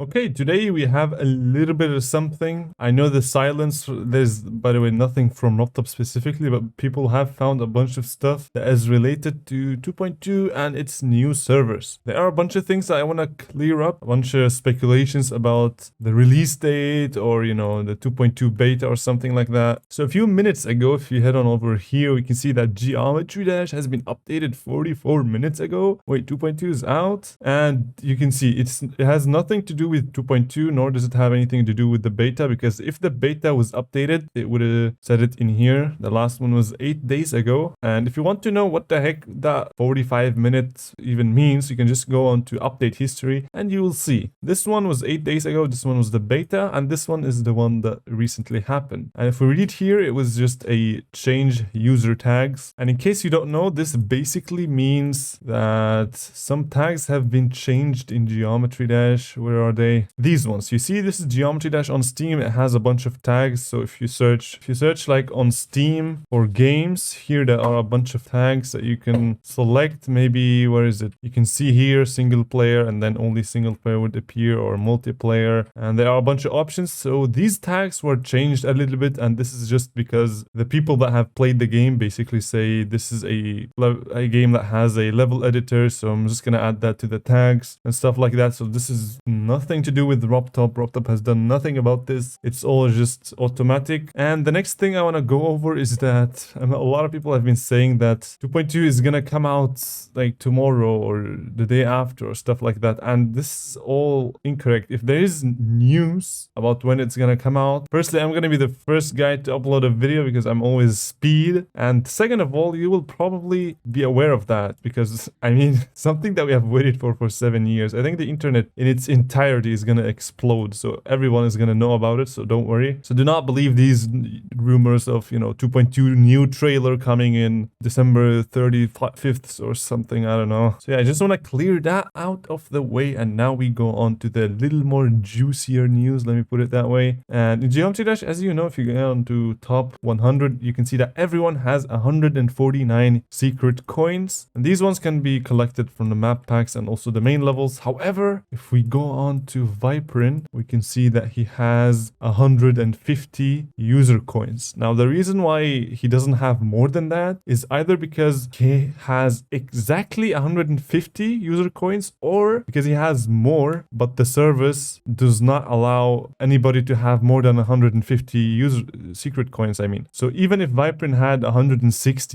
Okay, today we have a little bit of something. I know the silence, there's, by the way, nothing from RobTop specifically, but people have found a bunch of stuff that is related to 2.2 and its new servers. There are a bunch of things that I want to clear up, a bunch of speculations about the release date or, the 2.2 beta or something like that. So a few minutes ago, if you head on over here, we can see that Geometry Dash has been updated 44 minutes ago. Wait, 2.2 is out, and you can see it has nothing to do with 2.2, nor does it have anything to do with the beta, because if the beta was updated, it would have said it in here. The last one was 8 days ago. And if you want to know what the heck that 45 minutes even means, you can just go on to update history and you will see. This one was 8 days ago, this one was the beta, and this one is the one that recently happened. And if we read here, it was just a change user tags. And in case you don't know, this basically means that some tags have been changed in Geometry Dash. Where are they? These ones. You see, this is Geometry Dash on Steam. It has a bunch of tags. So if you search like on Steam for games, here there are a bunch of tags that you can select. Maybe, where is it? You can see here single player, and then only single player would appear, or multiplayer. And there are a bunch of options. So these tags were changed a little bit, and this is just because the people that have played the game basically say this is a game that has a level editor. So I'm just gonna add that to the tags and stuff like that. So this is nothing to do with RobTop. RobTop has done nothing about this. It's all just automatic. And the next thing I want to go over is that a lot of people have been saying that 2.2 is gonna come out like tomorrow or the day after or stuff like that. And this is all incorrect. If there is news about when it's gonna come out, firstly, I'm gonna be the first guy to upload a video because I'm always speed. And second of all, you will probably be aware of that because, I mean, something that we have waited for 7 years. I think the internet in its entirety is gonna explode, so everyone is gonna know about it, so don't worry. So do not believe these rumors of 2.2 new trailer coming in December 35th or something. I don't know. So yeah, I just want to clear that out of the way, and now we go on to the little more juicier news, let me put it that way. And in Geometry Dash, as you know, if you go on to top 100, you can see that everyone has 149 secret coins, and these ones can be collected from the map packs and also the main levels. However, if we go on to Viprin, we can see that he has 150 user coins. Now, the reason why he doesn't have more than that is either because he has exactly 150 user coins, or because he has more, but the service does not allow anybody to have more than 150 user secret coins, I mean. So even if Viprin had 160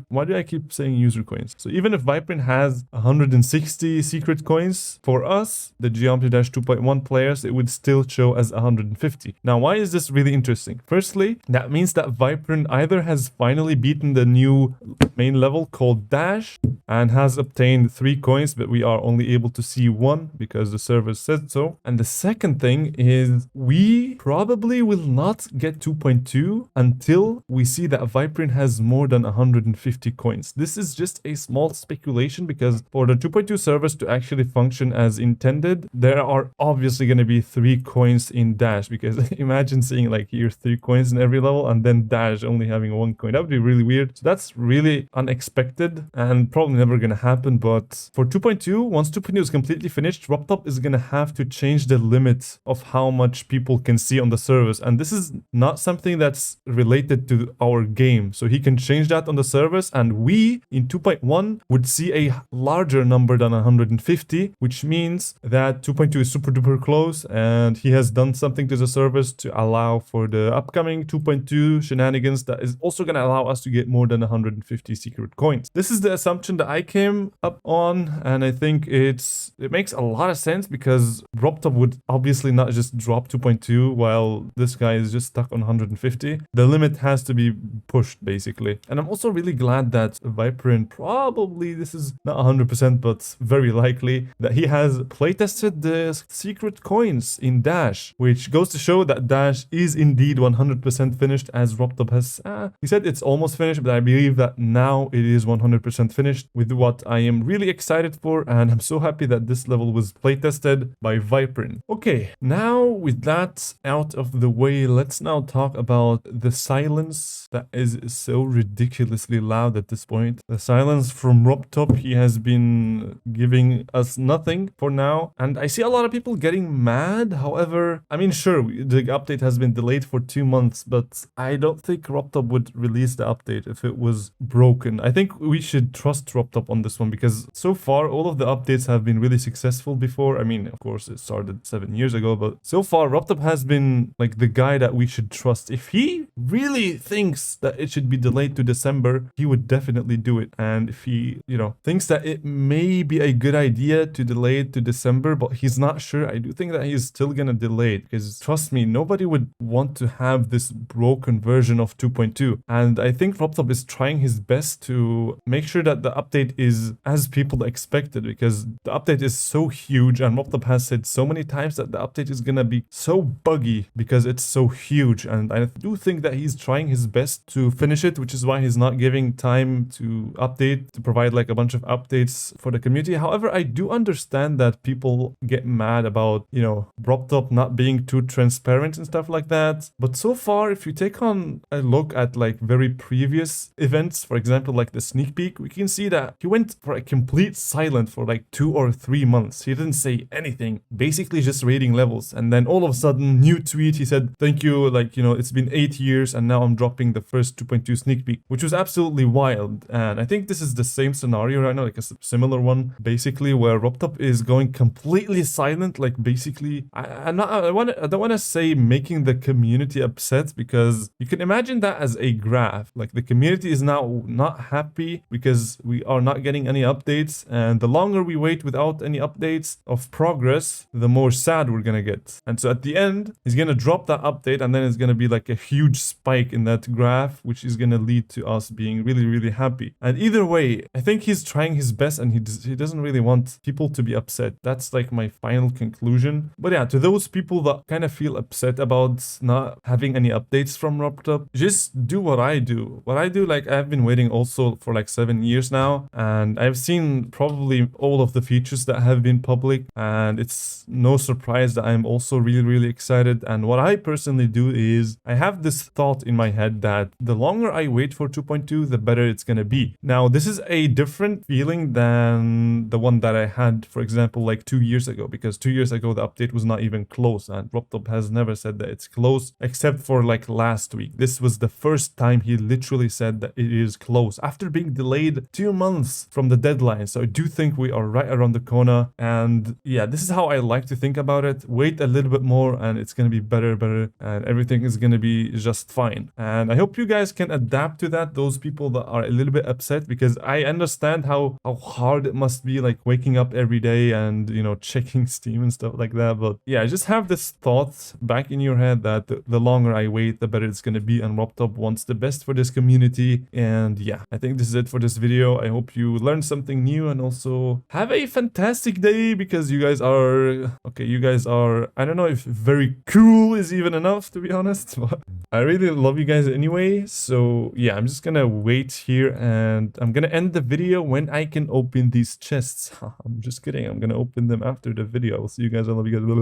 why do I keep saying user coins? So even if Viprin has 160 secret coins, for us, the Geometry Dash 2.1 players, it would still show as 150. Now, why is this really interesting? Firstly, that means that Viprin either has finally beaten the new main level called Dash and has obtained 3 coins, but we are only able to see 1 because the server said so. And the second thing is we probably will not get 2.2 until we see that Viprin has more than 150 coins. This is just a small speculation because for the 2.2 servers to actually function as intended, there are obviously going to be 3 coins in Dash, because imagine seeing like here 3 coins in every level and then Dash only having 1 coin. That would be really weird. So that's really unexpected and probably never going to happen. But for 2.2, once 2.2 is completely finished, RobTop is going to have to change the limit of how much people can see on the service. And this is not something that's related to our game. So he can change that on the service, and we in 2.1 would see a larger number than 150, which means that 2.2 is super duper close, and he has done something to the service to allow for the upcoming 2.2 shenanigans that is also going to allow us to get more than 150 secret coins. This is the assumption that I came up on, and I think it makes a lot of sense because RobTop would obviously not just drop 2.2 while this guy is just stuck on 150. The limit has to be pushed basically. And I'm also really glad that Viprin, probably this is not 100% but very likely, that he has playtested the secret coins in Dash, which goes to show that Dash is indeed 100% finished, as RobTop has he said it's almost finished, but I believe that now it is 100% finished, with what I am really excited for, and I'm so happy that this level was playtested by Viprin. Okay, now with that out of the way, let's now talk about the silence that is so ridiculously loud at this point. The silence from RobTop, he has been giving us nothing for now, and I see a lot of people getting mad. However, I mean, sure, the update has been delayed for 2 months, but I don't think RobTop would release the update if it was broken. I think we should trust RobTop on this one because so far all of the updates have been really successful before. I mean, of course, it started 7 years ago, but so far RobTop has been like the guy that we should trust. If he really thinks that it should be delayed to December, he would definitely do it. And if he, thinks that it may be a good idea to delay it to December, but he's not sure, I do think that he's still gonna delay it because trust me, nobody would want to have this broken version of 2.2. And I think RobTop is trying his best to make sure that the update is as people expected because the update is so huge and RobTop has said so many times that the update is gonna be so buggy because it's so huge. And I do think that he's trying his best to finish it, which is why he's not giving time to update, to provide like a bunch of updates for the community. However, I do understand that people get mad about, RobTop not being too transparent and stuff like that. But so far, if you take on a look at like very previous events, for example, like the sneak peek, we can see that he went for a complete silent for like 2 or 3 months. He didn't say anything, basically just rating levels. And then all of a sudden, new tweet, he said, thank you, like, it's been 8 years and now I'm dropping the first 2.2 sneak peek, which was absolutely wild. And I think this is the same scenario right now, like a similar one, basically, where RobTop is going completely silent, like basically, I don't want to say making the community upset because you can imagine that as a graph. Like the community is now not happy because we are not getting any updates, and the longer we wait without any updates of progress, the more sad we're gonna get. And so at the end, he's gonna drop that update, and then it's gonna be like a huge spike in that graph, which is gonna lead to us being really, really happy. And either way, I think he's trying his best, and he doesn't really want people to be upset. That's like my final conclusion. But yeah, to those people that kind of feel upset about not having any updates from RobTop, just do what I do. What I do, like I've been waiting also for like 7 years now, and I've seen probably all of the features that have been public, and it's no surprise that I'm also really, really excited. And what I personally do is I have this thought in my head that the longer I wait for 2.2, the better it's gonna be. Now, this is a different feeling than the one that I had, for example, like 2 years ago, because 2 years ago the update was not even close, and RobTop has never said that it's close except for like last week. This was the first time he literally said that it is close after being delayed 2 months from the deadline. So I do think we are right around the corner, and yeah, this is how I like to think about it. Wait a little bit more and it's gonna be better, and everything is gonna be just fine. And I hope you guys can adapt to that, those people that are a little bit upset, because I understand how hard it must be, like waking up every day and checking Steam and stuff like that. But yeah, just have this thought back in your head that the longer I wait, the better it's gonna be, and RobTop wants the best for this community. And yeah, I think this is it for this video. I hope you learned something new, and also have a fantastic day, because you guys are I don't know if very cool is even enough, to be honest, but I really love you guys anyway. So yeah, I'm just gonna wait here, and I'm gonna end the video when I can open these chests. I'm just kidding, I'm gonna open them after the video. I'll see you guys. I love you guys.